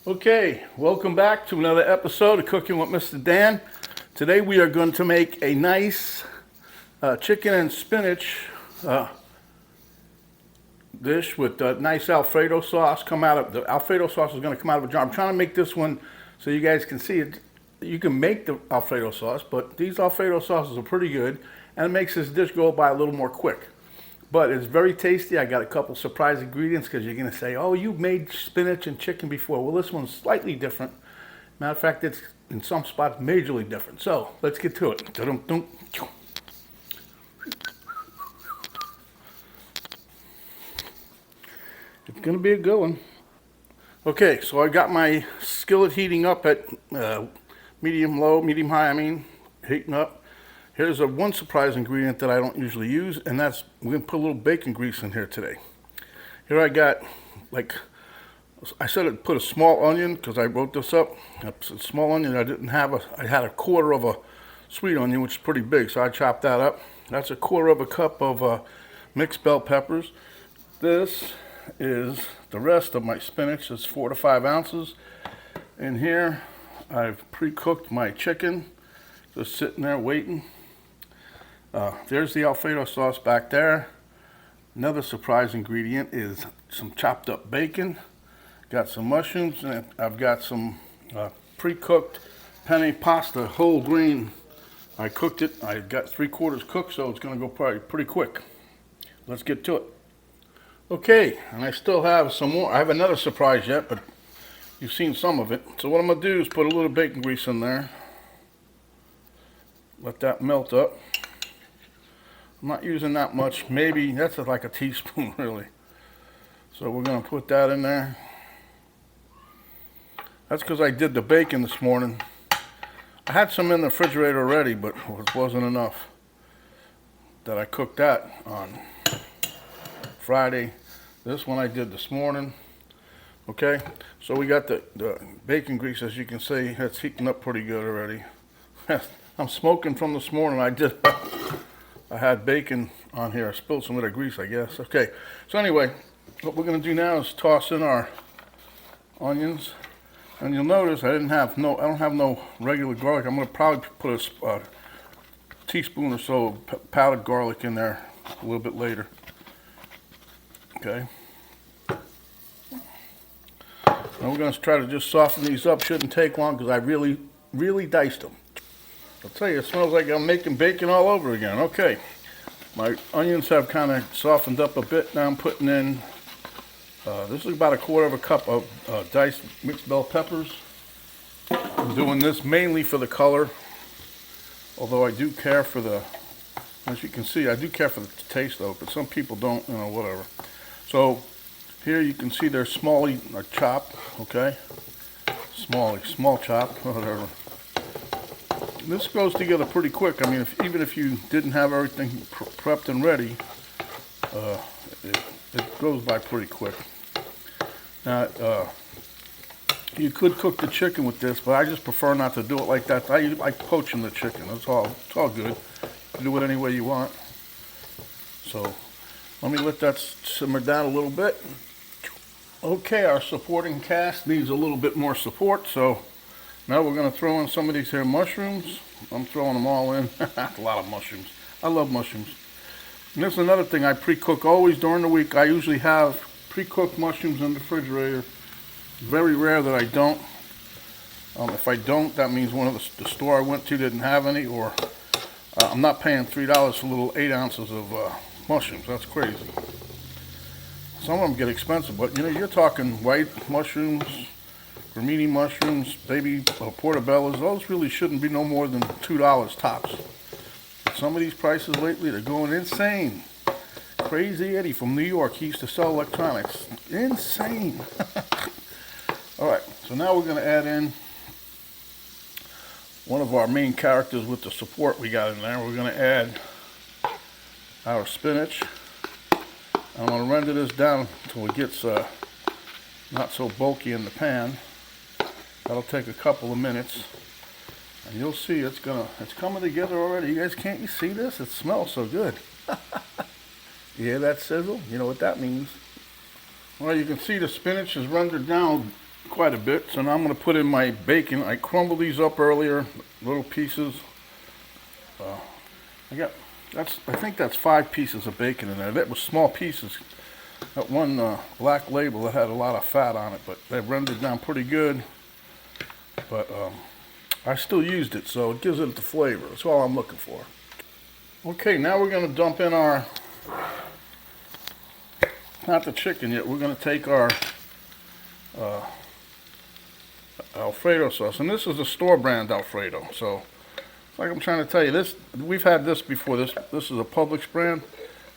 Okay, welcome back to another episode of Cooking with Mr. Dan. Today we are going to make a nice chicken and spinach dish with nice alfredo sauce. The alfredo sauce is going to come out of a jar. I'm trying to make this one so you guys can see it. You can make the alfredo sauce, but these alfredo sauces are pretty good, and it makes this dish go by a little more quick. But it's very tasty. I got a couple surprise ingredients because you're going to say, oh, you've made spinach and chicken before. Well, this one's slightly different. Matter of fact, it's in some spots majorly different. So let's get to it. It's going to be a good one. Okay, so I got my skillet heating up at medium low, medium high, heating up. Here's one surprise ingredient that I don't usually use, and that's, we're going to put a little bacon grease in here today. Here I got, I said I'd put a small onion because I wrote this up. A small onion, I had a quarter of a sweet onion, which is pretty big, so I chopped that up. That's a quarter of a cup of mixed bell peppers. This is the rest of my spinach. It's 4 to 5 ounces. In here, I've pre-cooked my chicken, just sitting there waiting. There's the alfredo sauce back there. Another surprise ingredient is some chopped up bacon. Got some mushrooms, and I've got some pre-cooked penne pasta, whole grain. I cooked it. I got 3/4 cooked, so it's going to go probably pretty quick. Let's get to it. Okay, and I still have some more. I have another surprise yet, but you've seen some of it. So what I'm going to do is put a little bacon grease in there. Let that melt up. I'm not using that much. Maybe that's like a teaspoon, really. So we're going to put that in there. That's because I did the bacon this morning. I had some in the refrigerator already, but it wasn't enough that I cooked that on Friday. This one I did this morning. Okay, so we got the bacon grease, as you can see. It's heating up pretty good already. I'm smoking from this morning. I had bacon on here. I spilled some of the grease, I guess. Okay, so anyway, what we're going to do now is toss in our onions. And you'll notice I don't have no regular garlic. I'm going to probably put a teaspoon or so of powdered garlic in there a little bit later. Okay. Now we're going to try to just soften these up. Shouldn't take long because I really diced them. I'll tell you, it smells like I'm making bacon all over again. Okay, my onions have kind of softened up a bit. Now I'm putting in, this is about 1/4 cup of diced mixed bell peppers. I'm doing this mainly for the color, although I do care for as you can see, I do care for the taste though, but some people don't, whatever. So here you can see they're small chopped, okay? Small chopped, whatever. This goes together pretty quick. Even if you didn't have everything prepped and ready, it goes by pretty quick. Now, you could cook the chicken with this, but I just prefer not to do it like that. I like poaching the chicken. It's all good. You can do it any way you want. So let me let that simmer down a little bit. Okay, our supporting cast needs a little bit more support, so now we're going to throw in some of these here mushrooms. I'm throwing them all in. A lot of mushrooms. I love mushrooms. And this is another thing I pre-cook always during the week. I usually have pre-cooked mushrooms in the refrigerator. Very rare that I don't. If I don't, that means one of the store I went to didn't have any, or I'm not paying $3 for little 8 ounces of mushrooms. That's crazy. Some of them get expensive, but you're talking white mushrooms, Romini mushrooms, baby portobellos. Those really shouldn't be no more than $2 tops. But some of these prices lately, they're going insane. Crazy Eddie from New York, he used to sell electronics. Insane. All right, so now we're going to add in one of our main characters with the support we got in there. We're going to add our spinach. I'm going to render this down until it gets not so bulky in the pan. That'll take a couple of minutes, and you'll see it's coming together already. You guys, can't you see this? It smells so good. You hear that sizzle? You know what that means. Well, you can see the spinach is rendered down quite a bit. So now I'm going to put in my bacon. I crumbled these up earlier, little pieces. I think that's 5 pieces of bacon in there. That was small pieces. That one Black Label that had a lot of fat on it, but they rendered down pretty good. But I still used it, so it gives it the flavor. That's all I'm looking for. Okay, now we're going to dump in our, not the chicken yet, we're going to take our alfredo sauce. And this is a store brand alfredo. So, like I'm trying to tell you, this, we've had this before. This is a Publix brand.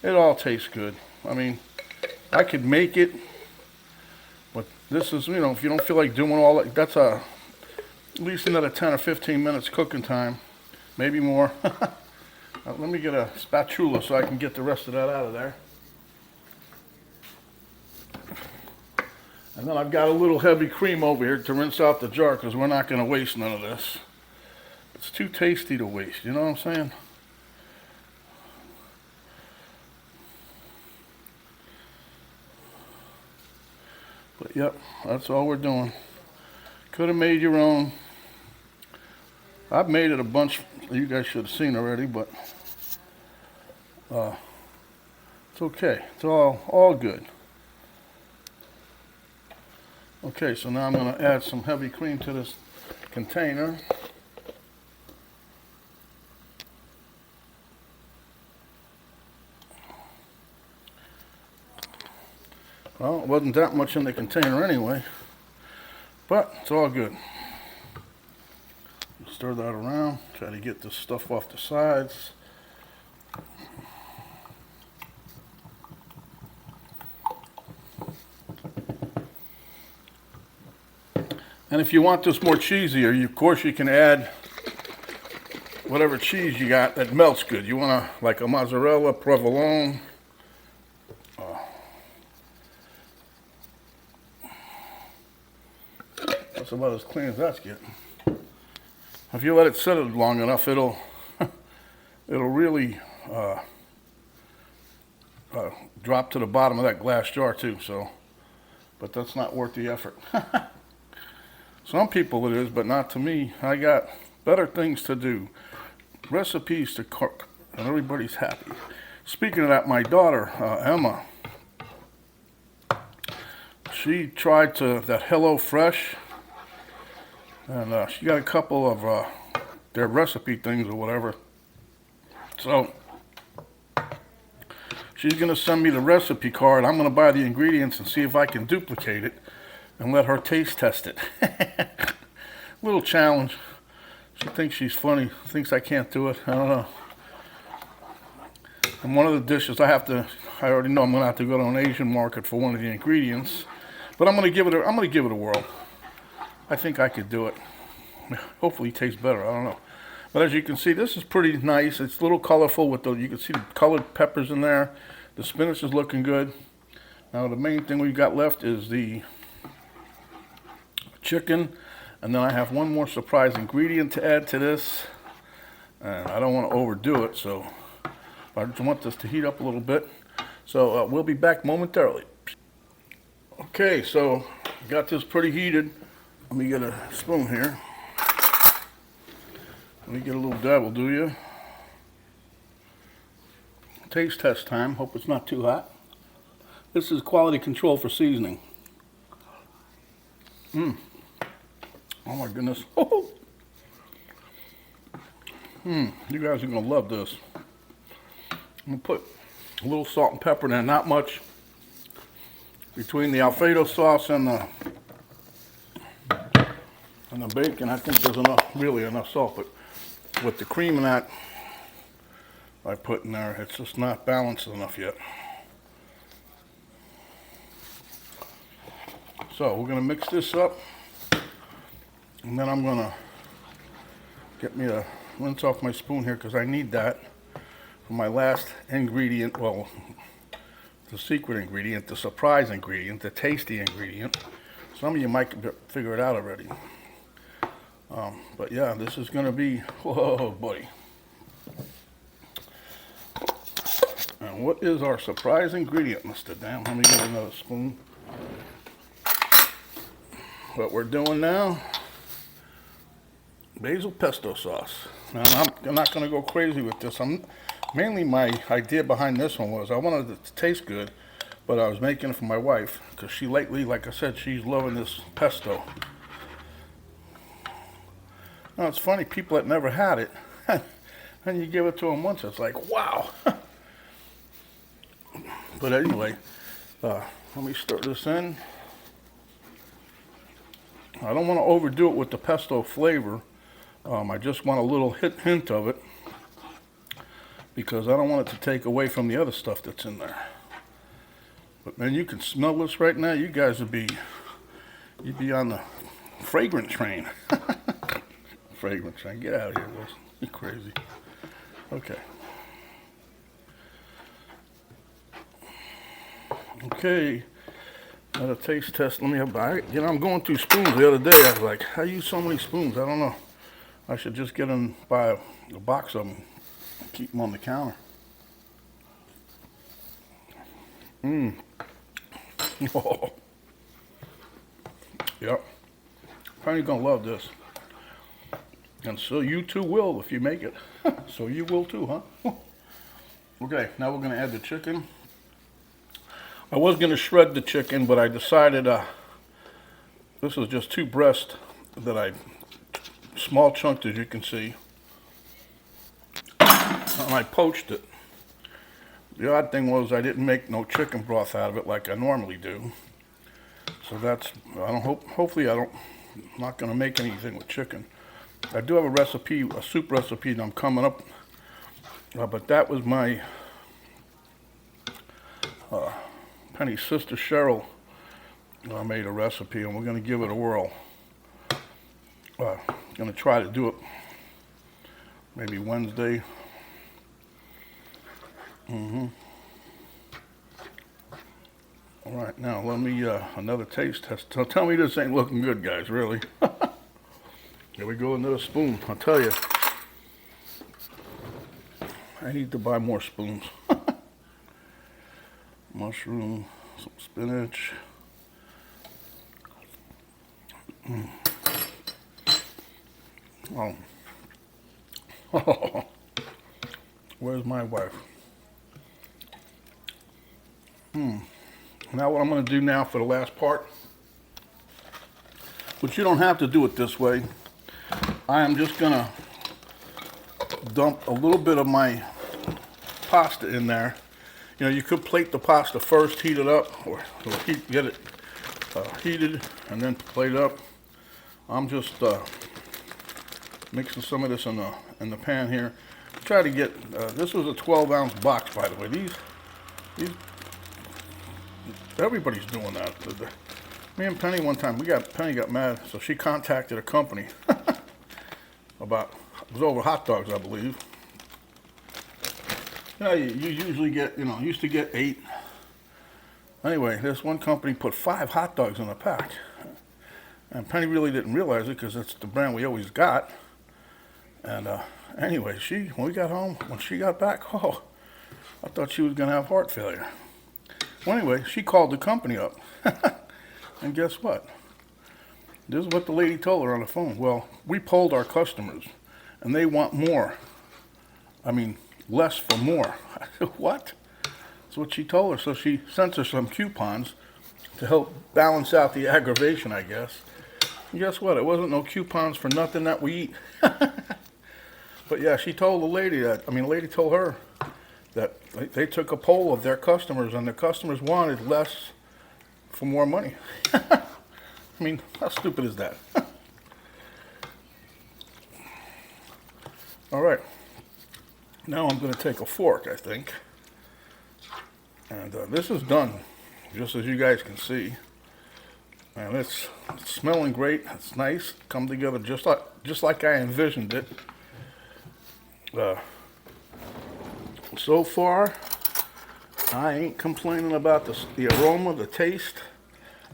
It all tastes good. I mean, I could make it, but this is, you know, if you don't feel like doing all that, that's at least another 10 or 15 minutes cooking time, maybe more. Let me get a spatula so I can get the rest of that out of there. And then I've got a little heavy cream over here to rinse out the jar because we're not going to waste none of this. It's too tasty to waste, you know what I'm saying? But yep, that's all we're doing. Could have made your own. I've made it a bunch. You guys should have seen already, but it's okay. It's all good. Okay, so now I'm going to add some heavy cream to this container. Well, it wasn't that much in the container anyway, but it's all good. Stir that around, try to get this stuff off the sides. And if you want this more cheesier, of course you can add whatever cheese you got that melts good. You want to, like a mozzarella, provolone. That's about as clean as that's getting. If you let it sit long enough, it'll really drop to the bottom of that glass jar too. So, but that's not worth the effort. Some people it is, but not to me. I got better things to do, recipes to cook, and everybody's happy. Speaking of that, my daughter Emma, she tried that Hello Fresh. And she got a couple of their recipe things or whatever. So she's going to send me the recipe card. I'm going to buy the ingredients and see if I can duplicate it and let her taste test it. Little challenge. She thinks she's funny. Thinks I can't do it. I don't know. And one of the dishes I already know I'm going to have to go to an Asian market for one of the ingredients. But I'm going to give it a whirl. I think I could do it. Hopefully it tastes better. I don't know. But as you can see, this is pretty nice. It's a little colorful with you can see the colored peppers in there. The spinach is looking good. Now the main thing we've got left is the chicken. And then I have one more surprise ingredient to add to this. And I don't want to overdo it, so I just want this to heat up a little bit. So we'll be back momentarily. Okay, so got this pretty heated. Let me get a spoon here. Let me get a little dabble, do you? Taste test time. Hope it's not too hot. This is quality control for seasoning. Oh my goodness. You guys are going to love this. I'm going to put a little salt and pepper in there, not much. Between the Alfredo sauce and the bacon, I think there's really enough salt, but with the cream and that I put in there, it's just not balanced enough yet. So we're going to mix this up, and then I'm going to get me a rinse off my spoon here because I need that for my last ingredient. Well, the secret ingredient, the surprise ingredient, the tasty ingredient. Some of you might figure it out already. But yeah, this is going to be, whoa, buddy. And what is our surprise ingredient, Mr. Dam? Let me get another spoon. what we're doing now, basil pesto sauce. Now I'm not going to go crazy with this. Mainly my idea behind this one was I wanted it to taste good, but I was making it for my wife because she lately, like I said, she's loving this pesto. Now it's funny, people that never had it, and you give it to them once, it's like, wow. But anyway, let me stir this in. I don't want to overdo it with the pesto flavor. I just want a little hint of it because I don't want it to take away from the other stuff that's in there. But man, you can smell this right now. You guys you'd be on the fragrant train. Fragrant train. Get out of here, Wilson. You're crazy. Okay. Okay. Another taste test. Let me have. I'm going through spoons the other day. I was like, I use so many spoons. I don't know. I should just get and buy a box of them and keep them on the counter. Oh. Yep. Probably gonna love this. And so you too will if you make it. So you will too, huh? Okay, now we're gonna add the chicken. I was gonna shred the chicken, but I decided this is just 2 breasts that I small chunked, as you can see, and I poached it. The odd thing was I didn't make no chicken broth out of it like I normally do. So that's, hopefully I'm not gonna make anything with chicken. I do have a recipe, a soup recipe that I'm coming up, but that was my Penny's sister Cheryl made a recipe, and we're gonna give it a whirl. Gonna try to do it maybe Wednesday. All right, now let me another taste test. Tell me this ain't looking good, guys. Really? Here we go, another spoon. I'll tell you, I need to buy more spoons. Mushroom, some spinach. Oh. Where's my wife? Now what I'm going to do now for the last part, but you don't have to do it this way. I am just going to dump a little bit of my pasta in there. You know, you could plate the pasta first, heat it up, or get it heated and then plate it up. I'm just mixing some of this in the pan here. Try to get this was a 12-ounce box, by the way. These everybody's doing that. Me and Penny one time, Penny got mad, so she contacted a company about, it was over hot dogs, I believe. Yeah, you usually get, used to get 8. Anyway, this one company put 5 hot dogs in a pack. And Penny really didn't realize it because it's the brand we always got. And anyway, when we got home, when she got back, I thought she was going to have heart failure. Well, anyway, she called the company up. And guess what? This is what the lady told her on the phone. Well, we polled our customers, and they want more. I mean, less for more. I said, what? That's what she told her. So she sent her some coupons to help balance out the aggravation, I guess. And guess what? It wasn't no coupons for nothing that we eat. But yeah, she told the lady that, the lady told her that they took a poll of their customers, and the customers wanted less for more money. How stupid is that? All right. Now I'm going to take a fork, I think. And this is done, just as you guys can see. And it's smelling great. It's nice. Come together just like I envisioned it. So far, I ain't complaining about the aroma, the taste.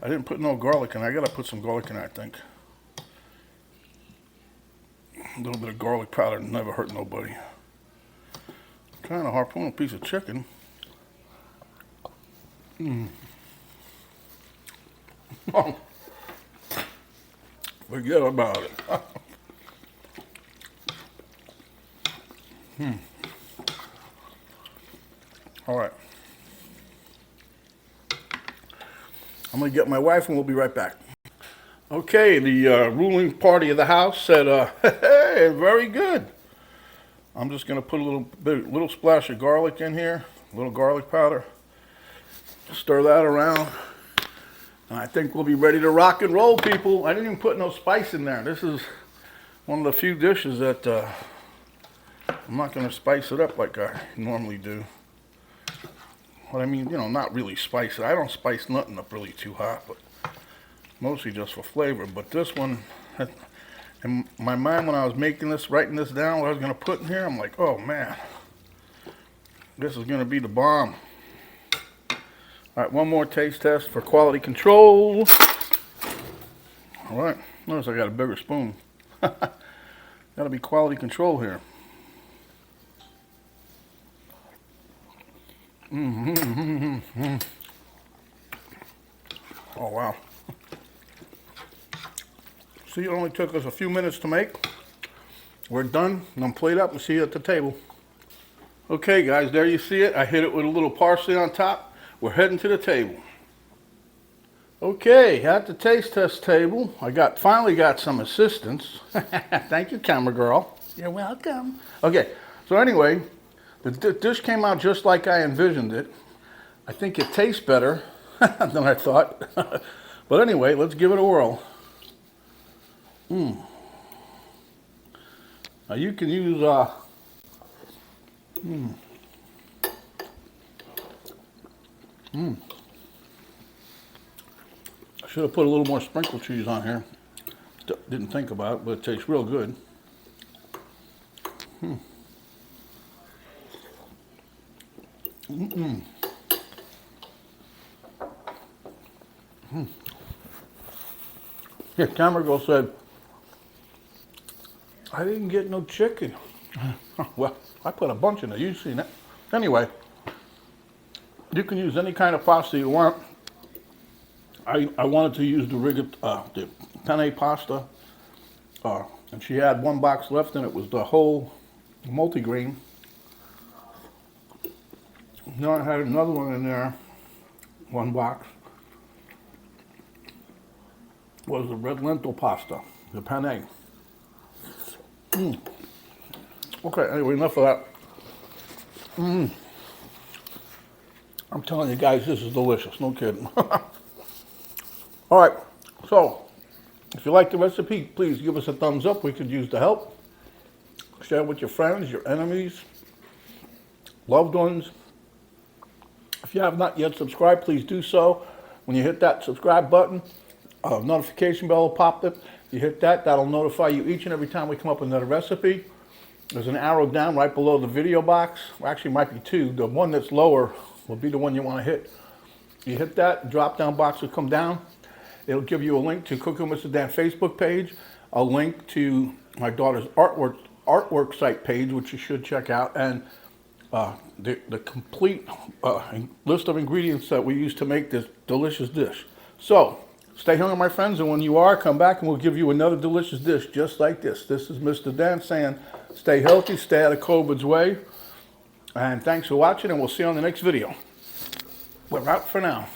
I didn't put no garlic in. I gotta put some garlic in, I think. A little bit of garlic powder never hurt nobody. Trying to harpoon a piece of chicken. Oh. Forget about it. All right. I'm going to get my wife and we'll be right back. Okay, the ruling party of the house said, hey, very good. I'm just going to put a little splash of garlic in here, a little garlic powder. Stir that around. And I think we'll be ready to rock and roll, people. I didn't even put no spice in there. This is one of the few dishes that I'm not going to spice it up like I normally do. What I mean, you know, not really spice it. I don't spice nothing up really too hot, but mostly just for flavor. But this one, in my mind when I was making this, writing this down, what I was going to put in here, I'm like, oh man, this is going to be the bomb. All right, one more taste test for quality control. All right, notice I got a bigger spoon. Gotta be quality control here. Oh wow. See, it only took us a few minutes to make. We're done. I'm gonna plate up and see you at the table. Okay guys, there you see it. I hit it with a little parsley on top. We're heading to the table. Okay, at the taste test table, I finally got some assistance. Thank you, camera girl. You're welcome. Okay, so anyway, the dish came out just like I envisioned it. I think it tastes better than I thought. But anyway, let's give it a whirl. Now you can use I should have put a little more sprinkle cheese on here. Didn't think about it, but it tastes real good. Yeah, camera girl said, I didn't get no chicken. Well, I put a bunch in there. You've seen it. Anyway, you can use any kind of pasta you want. I wanted to use the penne pasta, and she had one box left, and it was the whole multigrain. Then I had another one in there, one box, was the red lentil pasta, the penne. Okay, anyway, enough of that. I'm telling you guys, this is delicious, no kidding. All right, so if you like the recipe, please give us a thumbs up. We could use the help. Share it with your friends, your enemies, loved ones. If you have not yet subscribed, please do so. When you hit that subscribe button, a notification bell will pop up. You hit that, that'll notify you each and every time we come up with another recipe. There's an arrow down right below the video box. Well, actually, it might be two. The one that's lower will be the one you want to hit. You hit that, drop down box will come down. It'll give you a link to Cooking with Mr. Dan Facebook page, a link to my daughter's artwork site page, which you should check out, and the complete list of ingredients that we use to make this delicious dish. So, stay hungry, my friends, and when you are, come back and we'll give you another delicious dish just like this. This is Mr. Dan saying, stay healthy, stay out of COVID's way, and thanks for watching, and we'll see you on the next video. We're out for now.